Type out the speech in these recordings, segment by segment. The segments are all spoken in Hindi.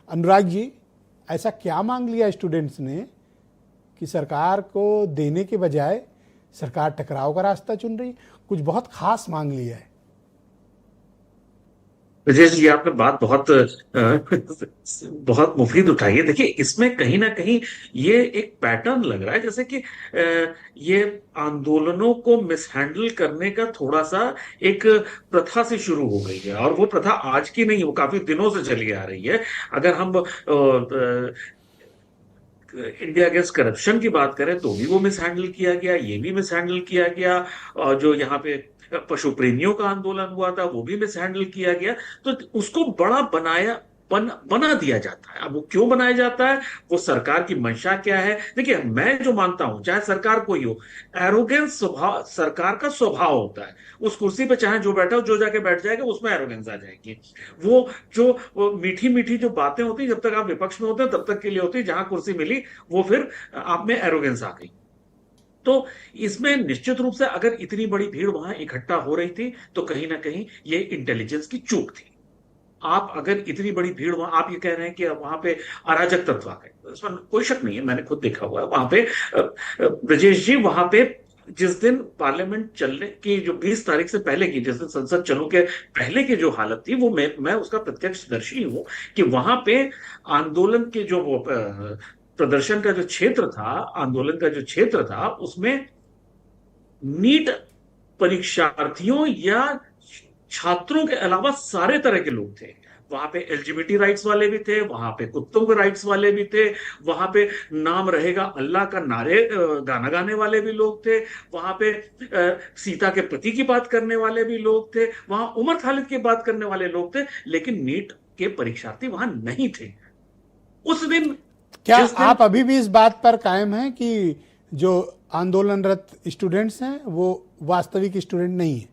अनुराग जी, ऐसा क्या मांग लिया स्टूडेंट्स ने कि सरकार को देने के बजाय सरकार टकराव का रास्ता चुन रही? कुछ बहुत खास मांग लिया है। विजय जी, आपने बात बहुत मुफीद उठाई है। देखिए, इसमें कहीं ना कहीं ये एक पैटर्न लग रहा है, जैसे कि ये आंदोलनों को मिसहैंडल करने का थोड़ा सा एक प्रथा से शुरू हो गई है। और वो प्रथा आज की नहीं, वो काफी दिनों से चली आ रही है। अगर हम इंडिया अगेंस्ट करप्शन की बात करें तो भी वो मिसहैंडल किया गया, ये भी मिसहैंडल किया गया। और जो यहाँ पे पशु प्रेमियों का आंदोलन हुआ था वो भी मिसहैंडल किया गया। तो उसको बड़ा बना दिया जाता है। अब वो क्यों बनाया जाता है, वो सरकार की मंशा क्या है? देखिए, मैं जो मानता हूं, चाहे सरकार कोई हो, एरोगेंस स्वभाव सरकार का स्वभाव होता है। उस कुर्सी पे चाहे जो बैठा हो, जो जाके बैठ जाएगा, उसमें एरोगेंस आ जाएगी। वो वो मीठी मीठी जो बातें होती हैं, जब तक आप विपक्ष में होते हैं तब तक के लिए होती है। जहां कुर्सी मिली, वो फिर आप में एरोगेंस आ गई। तो इसमें निश्चित रूप से अगर इतनी बड़ी भीड़ वहां इकट्ठा हो रही थी तो कहीं ना कहीं ये इंटेलिजेंस की चूक थी। आप अगर इतनी बड़ी भीड़ वहां, आप ये कह रहे हैं कि वहां पे अराजक तत्व आ गए, इसमें कोई शक नहीं है, मैंने खुद देखा हुआ है वहां पे। ब्रजेश जी, वहां पे जिस दिन पार्लियामेंट चलने की, जो 20 तारीख से पहले की, जिस दिन संसद चलने के पहले की जो हालत थी, वो मैं उसका प्रत्यक्षदर्शी हूं कि वहां पे आंदोलन के जो वो प्रदर्शन का जो क्षेत्र था, आंदोलन का जो क्षेत्र था, उसमें नीट परीक्षार्थियों या छात्रों के अलावा सारे तरह के लोग थे। वहां पे एलजीबीटी राइट्स वाले भी थे, वहां पे कुत्तों के राइट्स वाले भी थे, वहां पे नाम रहेगा अल्लाह का नारे गाना गाने वाले भी लोग थे, वहां पे सीता के पति की बात करने वाले भी लोग थे, वहां उमर खालिद की बात करने वाले लोग थे। लेकिन नीट के परीक्षार्थी वहां नहीं थे उस दिन। क्या जिस दिन आप अभी भी इस बात पर कायम हैं कि जो आंदोलनरत स्टूडेंट्स हैं वो वास्तविक स्टूडेंट नहीं है?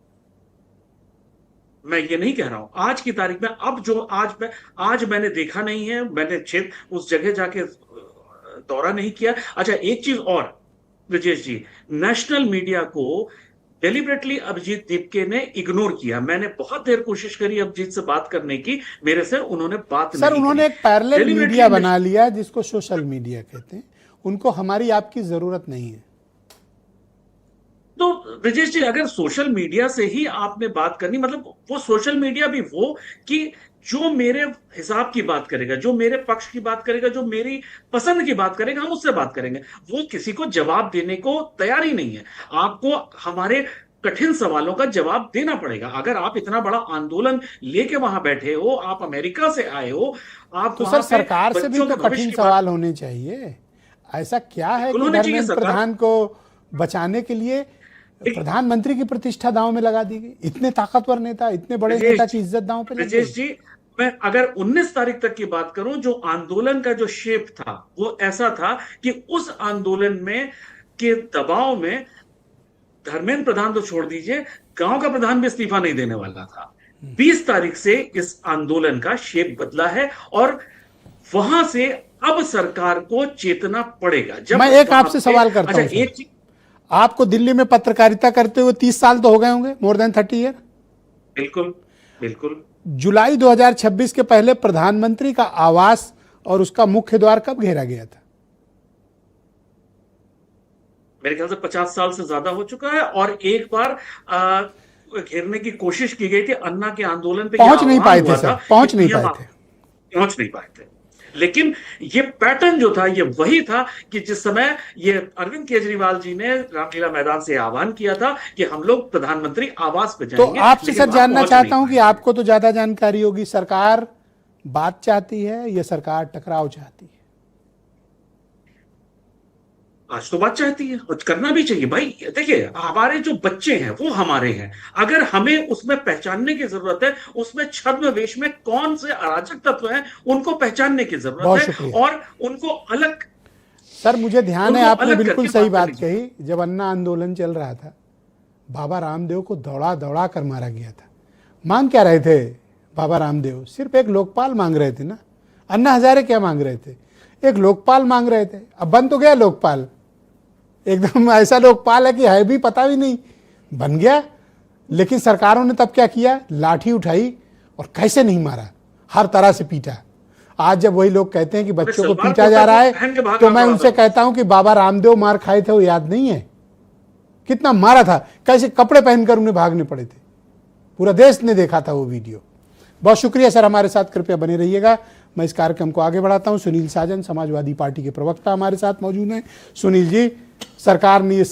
मैं ये नहीं कह रहा हूं आज की तारीख में, अब जो आज मैंने देखा नहीं है, मैंने क्षेत्र उस जगह जाके दौरा नहीं किया। अच्छा, एक चीज और ब्रजेश जी, नेशनल मीडिया को डेलिबरेटली अभिजीत दीपके ने इग्नोर किया। मैंने बहुत देर कोशिश करी अभिजीत से बात करने की, मेरे से उन्होंने बात सर, नहीं उन्होंने करी। एक पैरेलल मीडिया डेलिबरेटली। बना लिया जिसको सोशल मीडिया कहते हैं। उनको हमारी आपकी जरूरत नहीं है। तो ब्रजेश जी, अगर सोशल मीडिया से ही आपने बात करनी, मतलब वो सोशल मीडिया भी वो कि जो मेरे हिसाब की बात करेगा, जो मेरे पक्ष की बात करेगा, जो मेरी पसंद की बात करेगा, हम उससे बात करेंगे। वो किसी को जवाब देने को तैयार ही नहीं है। आपको हमारे कठिन सवालों का जवाब देना पड़ेगा। अगर आप इतना बड़ा आंदोलन लेके वहां बैठे हो, आप अमेरिका से आए हो, आप तो सर, वहां पे सरकार से भी बच्चों तो के भविष्य कठिन की बात, सवाल होने चाहिए। ऐसा क्या है बिल्कुल कि होने चाहिए धर्मेंद्र सरकार। प्रधान को बचाने के लिए प्रधानमंत्री की प्रतिष्ठा दांव में लगा दी गई? इतने ताकतवर नेता, इतने बड़े नेता की इज्जत दांव पे लग ब्रजेश गई। जी, मैं अगर 19 तारीख तक की बात करूं, जो आंदोलन का जो शेप था वो ऐसा था कि उस आंदोलन में के दबाव में धर्मेंद्र प्रधान तो छोड़ दीजिए, गांव का प्रधान भी इस्तीफा नहीं देने वाला था। 20 तारीख से इस आंदोलन का शेप बदला है और वहां से अब सरकार को चेतना पड़ेगा। जब मैं एक वहां आपसे पे, सवाल करता अच्छा हूं सर, एक चीज, आपको दिल्ली में पत्रकारिता करते हुए 30 साल तो हो गए होंगे, मोर देन 30 ईयर। बिल्कुल बिल्कुल। जुलाई 2026 के पहले प्रधानमंत्री का आवास और उसका मुख्य द्वार कब घेरा गया था? मेरे ख्याल से 50 साल से ज्यादा हो चुका है। और एक बार घेरने की कोशिश की गई थी, अन्ना के आंदोलन पे यह पहुंच नहीं आह्वान पाए थे हुआ था सर, कि पहुंच नहीं पीएम पाए थे। पहुंच नहीं पाए थे। लेकिन ये पैटर्न जो था ये वही था कि जिस समय ये अरविंद केजरीवाल जी ने रामलीला मैदान से आह्वान किया था कि हम लोग प्रधानमंत्री आवास पे तो जाएंगे, आपसे लेकिन सर वहां जानना पहुंच नहीं चाहता हूं कि पाए थे। आपको तो ज्यादा जानकारी होगी, सरकार बात चाहती है या सरकार टकराव चाहती है? आज तो बात चाहती है और करना भी चाहिए भाई। देखिए, हमारे जो बच्चे हैं वो हमारे हैं। अगर हमें उसमें पहचानने की जरूरत है, उसमें छद्मवेश में कौन से अराजक तत्व हैं उनको पहचानने की बहुत जरूरत है शुक्रिया और सर। मुझे ध्यान है, उनको आपने अलग बिल्कुल करके सही बात बात करनी चाहिए। कही। जब अन्ना आंदोलन चल रहा था, बाबा रामदेव को दौड़ा दौड़ा कर मारा गया था। मांग क्या रहे थे बाबा रामदेव? सिर्फ एक लोकपाल मांग रहे थे ना। अन्ना हजारे क्या मांग रहे थे? एक लोकपाल मांग रहे थे। अब बन तो गया लोकपाल, एकदम ऐसा लोकपाल है कि है भी पता भी नहीं, बन गया। लेकिन सरकारों ने तब क्या किया? लाठी उठाई और कैसे नहीं मारा, हर तरह से पीटा। आज जब वही लोग कहते हैं कि बच्चों को सलवार पीटा जा रहा पहन के है, भागा तो मैं पड़ा उनसे था। कहता हूं कि बाबा रामदेव मार खाए थे, वो याद नहीं है? कितना मारा था, कैसे कपड़े पहनकर उन्हें भागने पड़े थे। पूरा देश ने देखा था वो वीडियो। बहुत शुक्रिया सर, हमारे साथ कृपया बने रहिएगा। मैं इस कार्यक्रम को आगे बढ़ाता हूं। सुनील साजन समाजवादी पार्टी के प्रवक्ता हमारे साथ मौजूद हैं। सुनील जी, सरकार ने ये